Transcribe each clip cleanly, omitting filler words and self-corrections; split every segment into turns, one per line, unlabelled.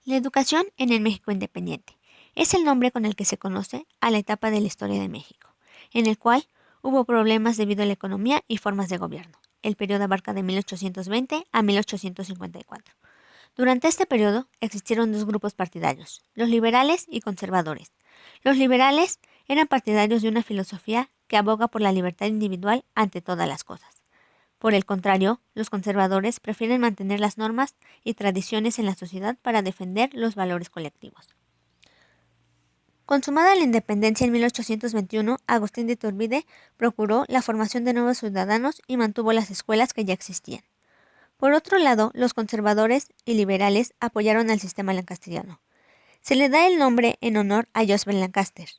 La educación en el México independiente es el nombre con el que se conoce a la etapa de la historia de México, en el cual hubo problemas debido a la economía y formas de gobierno. El periodo abarca de 1820 a 1854. Durante este periodo existieron dos grupos partidarios, los liberales y conservadores. Los liberales eran partidarios de una filosofía que aboga por la libertad individual ante todas las cosas. Por el contrario, los conservadores prefieren mantener las normas y tradiciones en la sociedad para defender los valores colectivos. Consumada la independencia en 1821, Agustín de Iturbide procuró la formación de nuevos ciudadanos y mantuvo las escuelas que ya existían. Por otro lado, los conservadores y liberales apoyaron al sistema lancasteriano. Se le da el nombre en honor a Joseph Lancaster,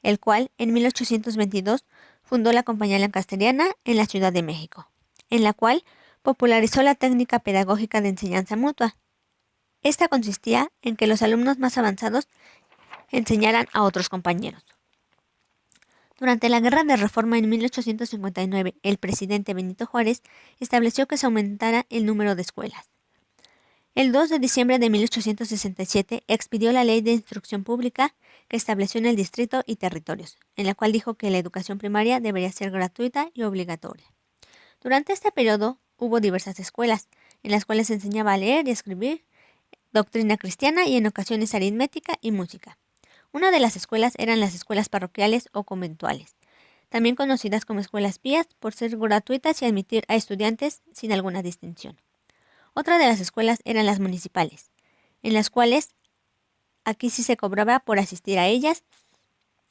el cual en 1822 fundó la Compañía Lancasteriana en la Ciudad de México, en la cual popularizó la técnica pedagógica de enseñanza mutua. Esta consistía en que los alumnos más avanzados enseñaran a otros compañeros. Durante la Guerra de Reforma en 1859, el presidente Benito Juárez estableció que se aumentara el número de escuelas. El 2 de diciembre de 1867 expidió la Ley de Instrucción Pública que estableció en el distrito y territorios, en la cual dijo que la educación primaria debería ser gratuita y obligatoria. Durante este periodo hubo diversas escuelas, en las cuales se enseñaba a leer y escribir, doctrina cristiana y en ocasiones aritmética y música. Una de las escuelas eran las escuelas parroquiales o conventuales, también conocidas como escuelas pías por ser gratuitas y admitir a estudiantes sin alguna distinción. Otra de las escuelas eran las municipales, en las cuales aquí sí se cobraba por asistir a ellas.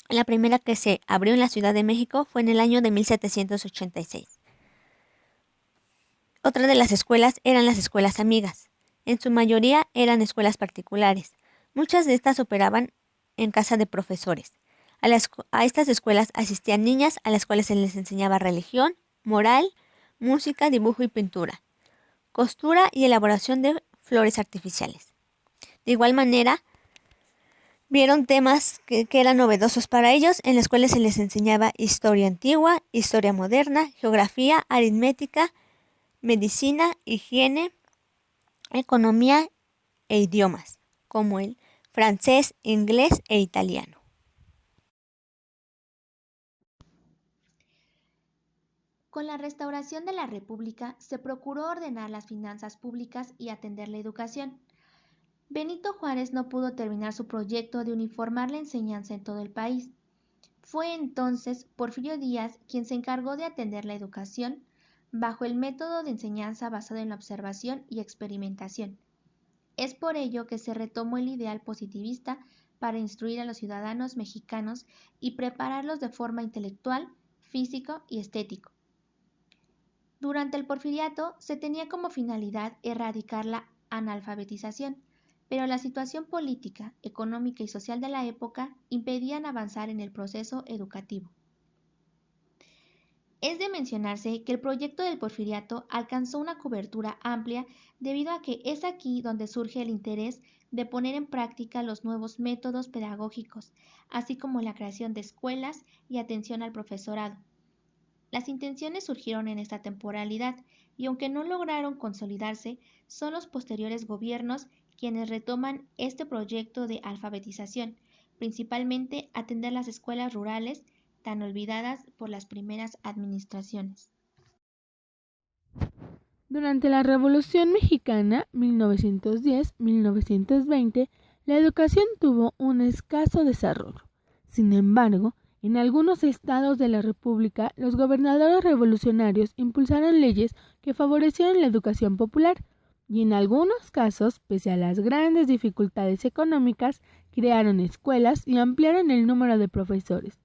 La primera que se abrió en la Ciudad de México fue en el año de 1786. Otra de las escuelas eran las escuelas amigas. En su mayoría eran escuelas particulares. Muchas de estas operaban en casa de profesores. A estas escuelas asistían niñas a las cuales se les enseñaba religión, moral, música, dibujo y pintura, costura y elaboración de flores artificiales. De igual manera, vieron temas que eran novedosos para ellos, en las cuales se les enseñaba historia antigua, historia moderna, geografía, aritmética, medicina, higiene, economía e idiomas, como el francés, inglés e italiano.
Con la restauración de la República se procuró ordenar las finanzas públicas y atender la educación. Benito Juárez no pudo terminar su proyecto de uniformar la enseñanza en todo el país. Fue entonces Porfirio Díaz quien se encargó de atender la educación bajo el método de enseñanza basado en la observación y experimentación. Es por ello que se retomó el ideal positivista para instruir a los ciudadanos mexicanos y prepararlos de forma intelectual, físico y estético. Durante el porfiriato se tenía como finalidad erradicar la analfabetización, pero la situación política, económica y social de la época impedían avanzar en el proceso educativo. Es de mencionarse que el proyecto del porfiriato alcanzó una cobertura amplia debido a que es aquí donde surge el interés de poner en práctica los nuevos métodos pedagógicos, así como la creación de escuelas y atención al profesorado. Las intenciones surgieron en esta temporalidad y aunque no lograron consolidarse, son los posteriores gobiernos quienes retoman este proyecto de alfabetización, principalmente atender las escuelas rurales tan olvidadas por las primeras administraciones.
Durante la Revolución Mexicana, 1910-1920, la educación tuvo un escaso desarrollo. Sin embargo, en algunos estados de la República, los gobernadores revolucionarios impulsaron leyes que favorecieron la educación popular y en algunos casos, pese a las grandes dificultades económicas, crearon escuelas y ampliaron el número de profesores.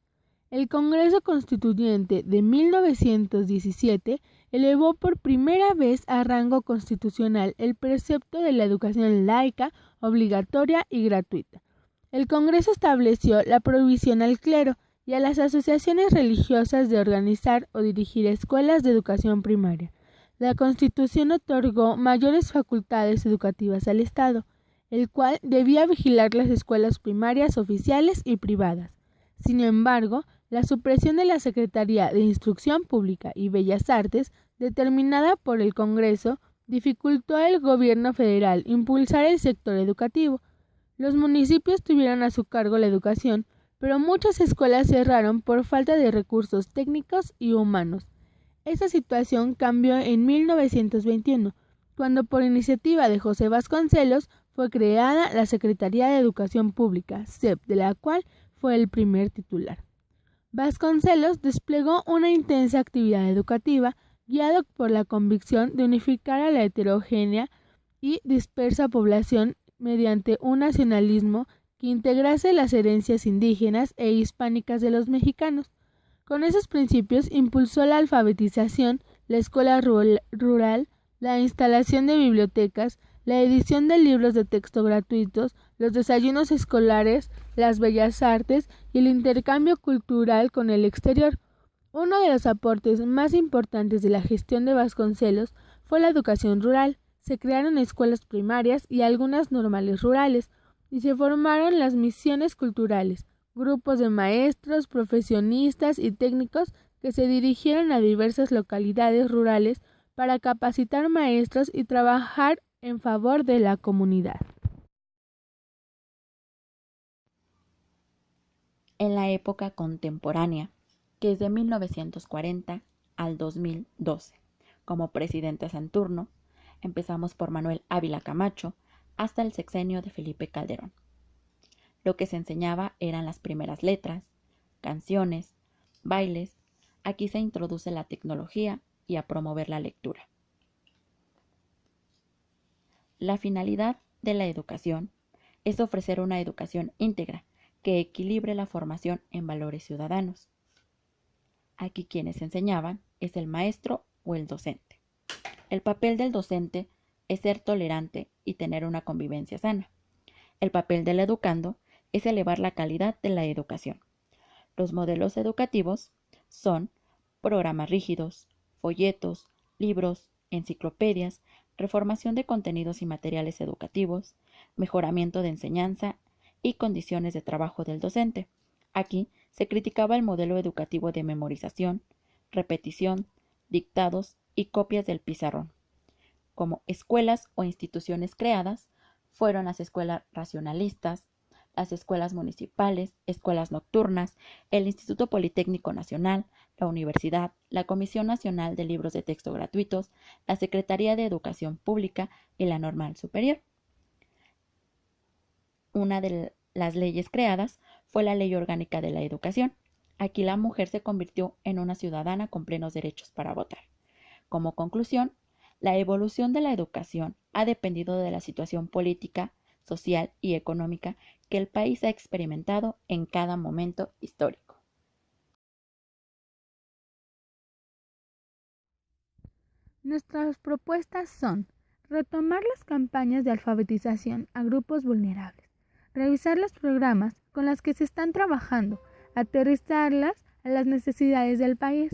El Congreso Constituyente de 1917 elevó por primera vez a rango constitucional el precepto de la educación laica, obligatoria y gratuita. El Congreso estableció la prohibición al clero y a las asociaciones religiosas de organizar o dirigir escuelas de educación primaria. La Constitución otorgó mayores facultades educativas al Estado, el cual debía vigilar las escuelas primarias oficiales y privadas. Sin embargo, la supresión de la Secretaría de Instrucción Pública y Bellas Artes, determinada por el Congreso, dificultó al gobierno federal impulsar el sector educativo. Los municipios tuvieron a su cargo la educación, pero muchas escuelas cerraron por falta de recursos técnicos y humanos. Esa situación cambió en 1921, cuando por iniciativa de José Vasconcelos fue creada la Secretaría de Educación Pública, SEP, de la cual fue el primer titular. Vasconcelos desplegó una intensa actividad educativa, guiado por la convicción de unificar a la heterogénea y dispersa población mediante un nacionalismo que integrase las herencias indígenas e hispánicas de los mexicanos. Con esos principios impulsó la alfabetización, la escuela rural, la instalación de bibliotecas, la edición de libros de texto gratuitos, los desayunos escolares, las bellas artes y el intercambio cultural con el exterior. Uno de los aportes más importantes de la gestión de Vasconcelos fue la educación rural. Se crearon escuelas primarias y algunas normales rurales, y se formaron las misiones culturales, grupos de maestros, profesionistas y técnicos que se dirigieron a diversas localidades rurales para capacitar maestros y trabajar en favor de la comunidad.
En la época contemporánea, que es de 1940 al 2012, como presidentes en turno, empezamos por Manuel Ávila Camacho hasta el sexenio de Felipe Calderón. Lo que se enseñaba eran las primeras letras, canciones, bailes. Aquí se introduce la tecnología y a promover la lectura. La finalidad de la educación es ofrecer una educación íntegra que equilibre la formación en valores ciudadanos. Aquí quienes enseñaban es el maestro o el docente. El papel del docente es ser tolerante y tener una convivencia sana. El papel del educando es elevar la calidad de la educación. Los modelos educativos son programas rígidos, folletos, libros, enciclopedias, reformación de contenidos y materiales educativos, mejoramiento de enseñanza y condiciones de trabajo del docente. Aquí se criticaba el modelo educativo de memorización, repetición, dictados y copias del pizarrón. Como escuelas o instituciones creadas fueron las escuelas racionalistas, las escuelas municipales, escuelas nocturnas, el Instituto Politécnico Nacional, la Universidad, la Comisión Nacional de Libros de Texto Gratuitos, la Secretaría de Educación Pública y la Normal Superior. Una de las leyes creadas fue la Ley Orgánica de la Educación. Aquí la mujer se convirtió en una ciudadana con plenos derechos para votar. Como conclusión, la evolución de la educación ha dependido de la situación política, social y económica que el país ha experimentado en cada momento histórico.
Nuestras propuestas son retomar las campañas de alfabetización a grupos vulnerables, revisar los programas con los que se están trabajando, aterrizarlas a las necesidades del país,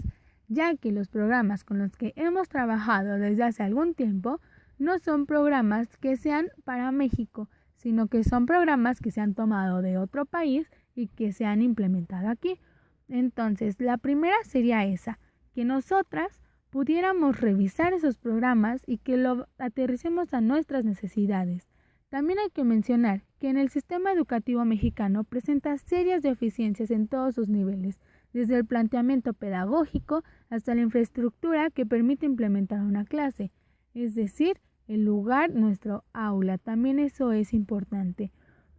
ya que los programas con los que hemos trabajado desde hace algún tiempo no son programas que sean para México, sino que son programas que se han tomado de otro país y que se han implementado aquí. Entonces, la primera sería esa, que nosotras pudiéramos revisar esos programas y que lo aterricemos a nuestras necesidades. También hay que mencionar que en el sistema educativo mexicano presenta serias deficiencias en todos sus niveles, desde el planteamiento pedagógico hasta la infraestructura que permite implementar una clase, es decir, el lugar, nuestro aula. También eso es importante.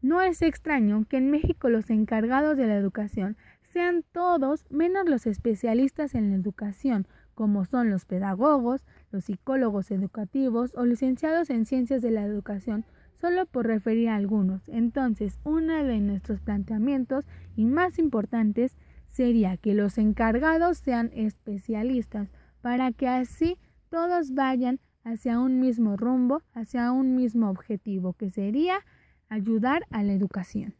No es extraño que en México los encargados de la educación sean todos menos los especialistas en la educación, como son los pedagogos, los psicólogos educativos o licenciados en ciencias de la educación, solo por referir a algunos. Entonces, uno de nuestros planteamientos y más importantes sería que los encargados sean especialistas para que así todos vayan hacia un mismo rumbo, hacia un mismo objetivo, que sería ayudar a la educación.